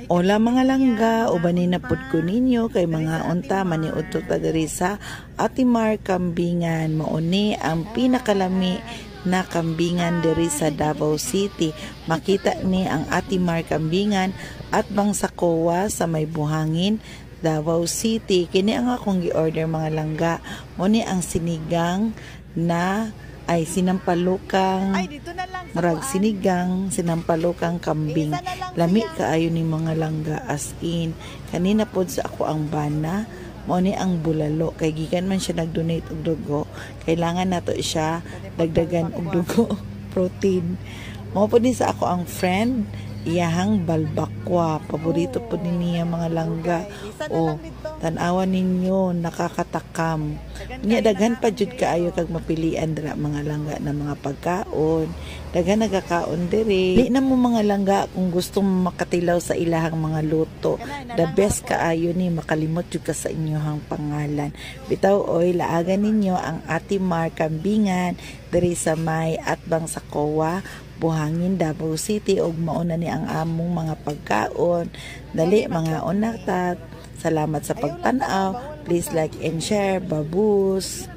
Ola mga langga, ubanin na pud ko ninyo kay mga unta maniudto ta diri sa Atimar Kambingan. Mauni ang pinakalami na kambingan diri sa Davao City. Makita ni ang Atimar Kambingan at bang sa Kowa sa may buhangin Davao City. Kini ang akong gi-order mga langga. Muni ang sinigang na ay sinampalukang murag sinigang sinampalukang kambing. Lami kaayo ni mga langga as in. Kanina pod sa ako ang bana mo ni ang bulalo kay gikan man siya nag-donate og dugo. Kailangan nato siya dagdagan og dugo protein. Mo pod ni sa ako ang friend iyahang balbakwa. Paborito po niya mga langga. O, tanawan ninyo, nakakatakam. Nya daghan pa jud kaayo kag mapilian dira mga langga na mga pagkaon. Daghan nagakaon diri. Di na mo mga langga kung gusto mo makatilaw sa ilahang mga luto. The best kaayo ni makalimot jud ka sa inyohang pangalan. Bitaw oy laagan ninyo ang Atimar Kambingan diri sa may atbang sa Kowa Buhangin, Davao City ug mauna ni ang among mga pagkaon. Dali mga unaktat. Salamat sa pagtanaw. Please like and share. Babus.